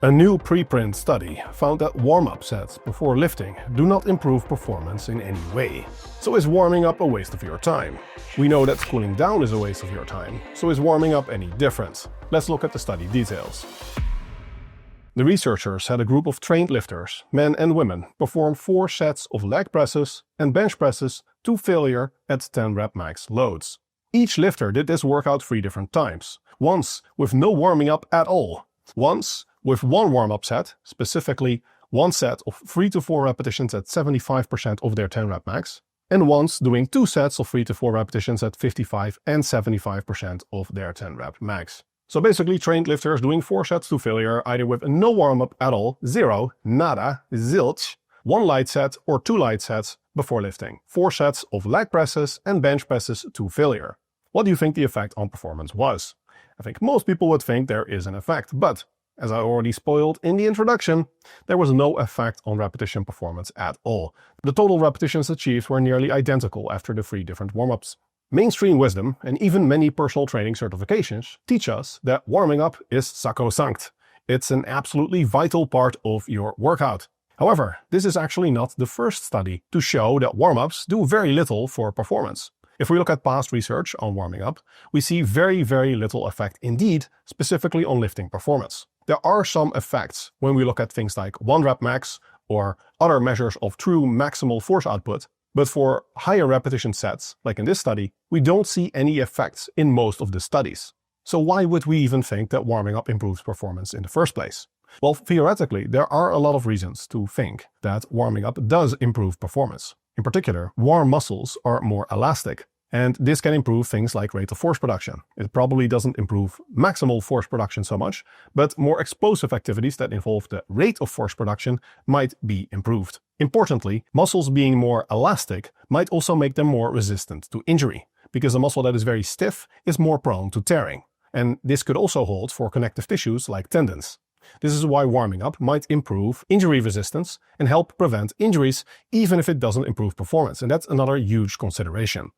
A new preprint study found that warm-up sets before lifting do not improve performance in any way. So is warming up a waste of your time? We know that cooling down is a waste of your time, so is warming up any different? Let's look at the study details. The researchers had a group of trained lifters, men and women, perform 4 sets of leg presses and bench presses to failure at 10 rep max loads. Each lifter did this workout 3 different times, once with no warming up at all, once with 1 warm-up set, specifically 1 set of 3 to 4 repetitions at 75% of their 10 rep max, and once doing 2 sets of 3 to 4 repetitions at 55 and 75% of their 10 rep max. So basically trained lifters doing 4 sets to failure either with no warm-up at all, 0, nada, zilch, 1 light set or 2 light sets before lifting, 4 sets of leg presses and bench presses to failure. What do you think the effect on performance was? I think most people would think there is an effect, but as I already spoiled in the introduction, there was no effect on repetition performance at all. The total repetitions achieved were nearly identical after the 3 different warm-ups. Mainstream wisdom, and even many personal training certifications, teach us that warming up is sacrosanct. It's an absolutely vital part of your workout. However, this is actually not the first study to show that warm-ups do very little for performance. If we look at past research on warming up, we see very little effect indeed, specifically on lifting performance. There are some effects when we look at things like 1 rep max or other measures of true maximal force output, but for higher repetition sets, like in this study, we don't see any effects in most of the studies. So why would we even think that warming up improves performance in the first place? Well, theoretically, there are a lot of reasons to think that warming up does improve performance. In particular, warm muscles are more elastic, and this can improve things like rate of force production. It probably doesn't improve maximal force production so much, but more explosive activities that involve the rate of force production might be improved. Importantly, muscles being more elastic might also make them more resistant to injury, because a muscle that is very stiff is more prone to tearing. And this could also hold for connective tissues like tendons. This is why warming up might improve injury resistance and help prevent injuries, even if it doesn't improve performance, and that's another huge consideration.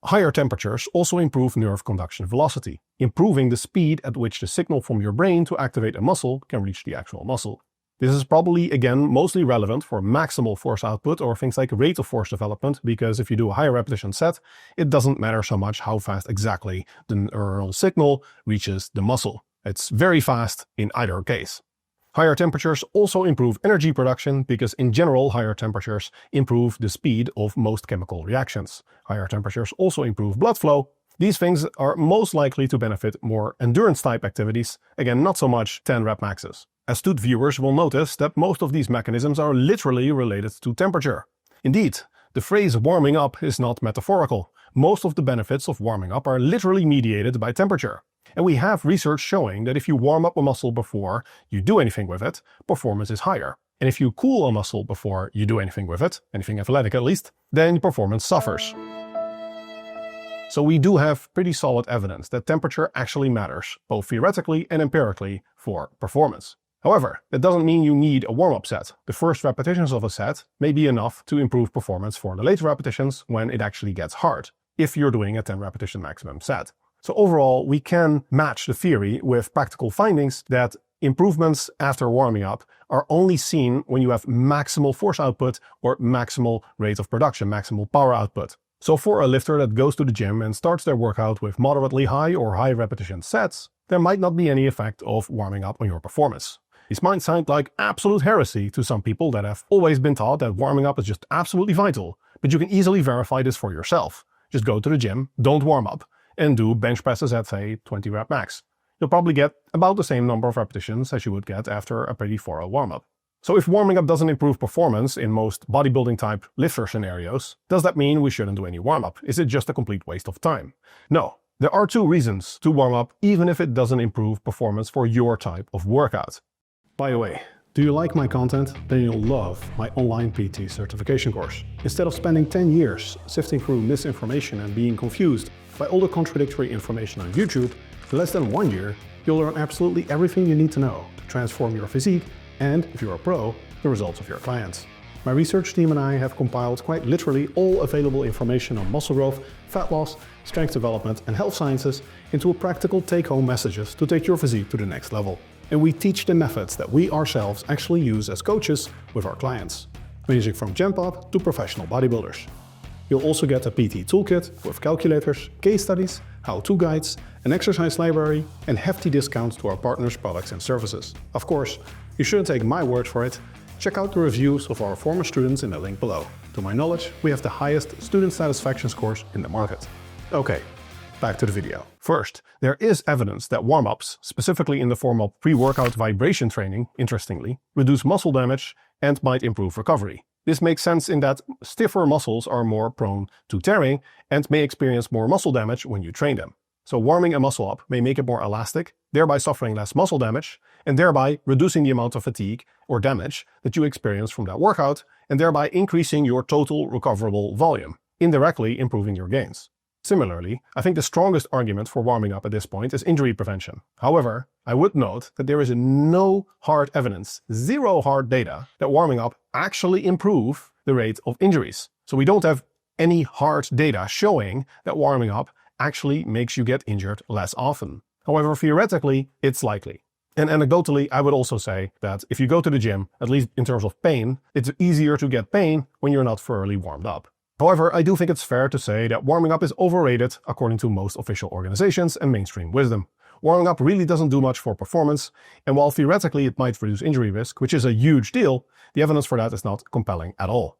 Higher temperatures also improve nerve conduction velocity, improving the speed at which the signal from your brain to activate a muscle can reach the actual muscle. This is probably, again, mostly relevant for maximal force output or things like rate of force development, because if you do a higher repetition set, it doesn't matter so much how fast exactly the neuronal signal reaches the muscle. It's very fast in either case. Higher temperatures also improve energy production because in general higher temperatures improve the speed of most chemical reactions. Higher temperatures also improve blood flow. These things are most likely to benefit more endurance type activities, again not so much 10 rep maxes. Astute viewers will notice that most of these mechanisms are literally related to temperature. Indeed, the phrase warming up is not metaphorical. Most of the benefits of warming up are literally mediated by temperature. And we have research showing that if you warm up a muscle before you do anything with it, performance is higher. And if you cool a muscle before you do anything with it, anything athletic at least, then performance suffers. So we do have pretty solid evidence that temperature actually matters, both theoretically and empirically, for performance. However, that doesn't mean you need a warm-up set. The first repetitions of a set may be enough to improve performance for the later repetitions when it actually gets hard, if you're doing a 10 repetition maximum set. So overall, we can match the theory with practical findings that improvements after warming up are only seen when you have maximal force output or maximal rate of production, maximal power output. So for a lifter that goes to the gym and starts their workout with moderately high or high repetition sets, there might not be any effect of warming up on your performance. This might sound like absolute heresy to some people that have always been taught that warming up is just absolutely vital, but you can easily verify this for yourself. Just go to the gym, don't warm up, and do bench presses at, say, 20 rep max. You'll probably get about the same number of repetitions as you would get after a pretty thorough warm-up. So if warming up doesn't improve performance in most bodybuilding type lifter scenarios, does that mean we shouldn't do any warm-up? Is it just a complete waste of time? No. There are 2 reasons to warm up even if it doesn't improve performance for your type of workout. By the way, do you like my content? Then you'll love my online PT certification course. Instead of spending 10 years sifting through misinformation and being confused by all the contradictory information on YouTube, in less than 1 year, you'll learn absolutely everything you need to know to transform your physique and, if you're a pro, the results of your clients. My research team and I have compiled quite literally all available information on muscle growth, fat loss, strength development and health sciences into practical take-home messages to take your physique to the next level. and we teach the methods that we ourselves actually use as coaches with our clients, ranging from gym pop to professional bodybuilders. You'll also get a PT toolkit with calculators, case studies, how-to guides, an exercise library, and hefty discounts to our partners' products and services. Of course, you shouldn't take my word for it. Check out the reviews of our former students in the link below. To my knowledge, we have the highest student satisfaction scores in the market. Okay, back to the video. First, there is evidence that warm-ups, specifically in the form of pre-workout vibration training, interestingly, reduce muscle damage and might improve recovery. This makes sense in that stiffer muscles are more prone to tearing and may experience more muscle damage when you train them. So warming a muscle up may make it more elastic, thereby suffering less muscle damage, and thereby reducing the amount of fatigue or damage that you experience from that workout, and thereby increasing your total recoverable volume, indirectly improving your gains. Similarly, I think the strongest argument for warming up at this point is injury prevention. However, I would note that there is no hard evidence, zero hard data, that warming up actually improve the rate of injuries. So we don't have any hard data showing that warming up actually makes you get injured less often. However, theoretically, it's likely. And anecdotally, I would also say that if you go to the gym, at least in terms of pain, it's easier to get pain when you're not thoroughly warmed up. However, I do think it's fair to say that warming up is overrated according to most official organizations and mainstream wisdom. Warming up really doesn't do much for performance, and while theoretically it might reduce injury risk, which is a huge deal, the evidence for that is not compelling at all.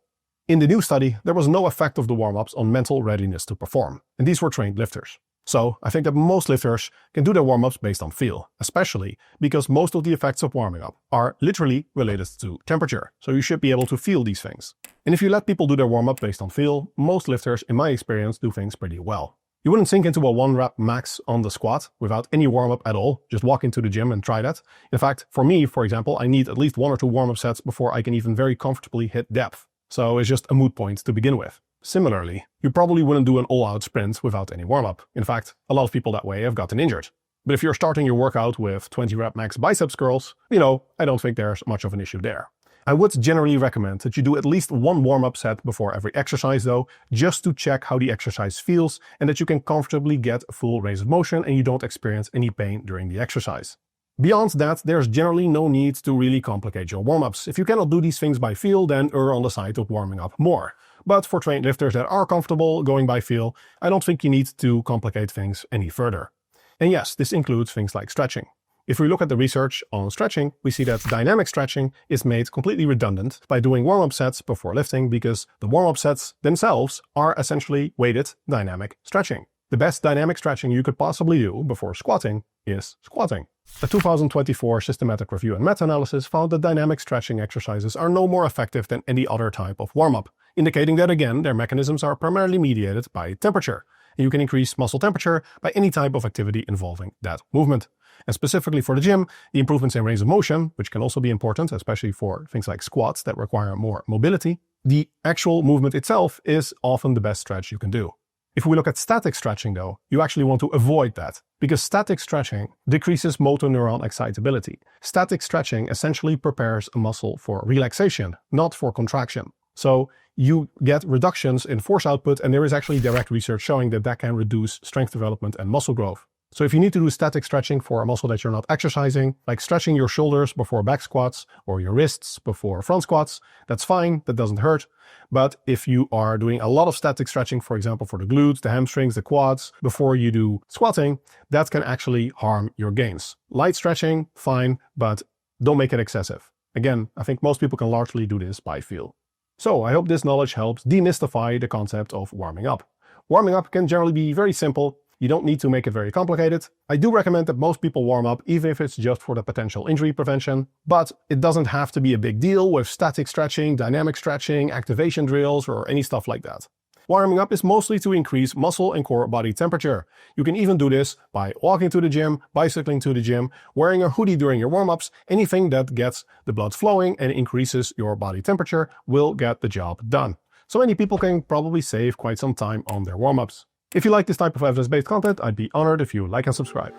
In the new study, there was no effect of the warm-ups on mental readiness to perform, and these were trained lifters. So, I think that most lifters can do their warm-ups based on feel, especially because most of the effects of warming up are literally related to temperature, so you should be able to feel these things. And if you let people do their warm-up based on feel, most lifters, in my experience, do things pretty well. You wouldn't sink into a 1 rep max on the squat without any warm-up at all, just walk into the gym and try that. In fact, for me, for example, I need at least 1 or 2 warm-up sets before I can even very comfortably hit depth. So it's just a moot point to begin with. Similarly, you probably wouldn't do an all-out sprint without any warm-up. In fact, a lot of people that way have gotten injured. But if you're starting your workout with 20 rep max biceps curls, I don't think there's much of an issue there. I would generally recommend that you do at least 1 warm-up set before every exercise though, just to check how the exercise feels and that you can comfortably get a full range of motion and you don't experience any pain during the exercise. Beyond that, there's generally no need to really complicate your warm-ups. If you cannot do these things by feel, then err on the side of warming up more. But for trained lifters that are comfortable going by feel, I don't think you need to complicate things any further. And yes, this includes things like stretching. If we look at the research on stretching, we see that dynamic stretching is made completely redundant by doing warm-up sets before lifting because the warm-up sets themselves are essentially weighted dynamic stretching. The best dynamic stretching you could possibly do before squatting is squatting. A 2024 systematic review and meta-analysis found that dynamic stretching exercises are no more effective than any other type of warm-up, indicating that again, their mechanisms are primarily mediated by temperature. And you can increase muscle temperature by any type of activity involving that movement. And specifically for the gym, the improvements in range of motion, which can also be important, especially for things like squats that require more mobility, the actual movement itself is often the best stretch you can do. If we look at static stretching though, you actually want to avoid that, because static stretching decreases motor neuron excitability. Static stretching essentially prepares a muscle for relaxation, not for contraction. So you get reductions in force output, and there is actually direct research showing that that can reduce strength development and muscle growth. So if you need to do static stretching for a muscle that you're not exercising, like stretching your shoulders before back squats or your wrists before front squats, that's fine, that doesn't hurt. But if you are doing a lot of static stretching, for example, for the glutes, the hamstrings, the quads, before you do squatting, that can actually harm your gains. Light stretching, fine, but don't make it excessive. Again, I think most people can largely do this by feel. So I hope this knowledge helps demystify the concept of warming up. Warming up can generally be very simple. You don't need to make it very complicated. I do recommend that most people warm up, even if it's just for the potential injury prevention, but it doesn't have to be a big deal with static stretching, dynamic stretching, activation drills, or any stuff like that. Warming up is mostly to increase muscle and core body temperature. You can even do this by walking to the gym, bicycling to the gym, wearing a hoodie during your warm-ups. Anything that gets the blood flowing and increases your body temperature will get the job done. So many people can probably save quite some time on their warm-ups. If you like this type of evidence-based content, I'd be honored if you like and subscribe.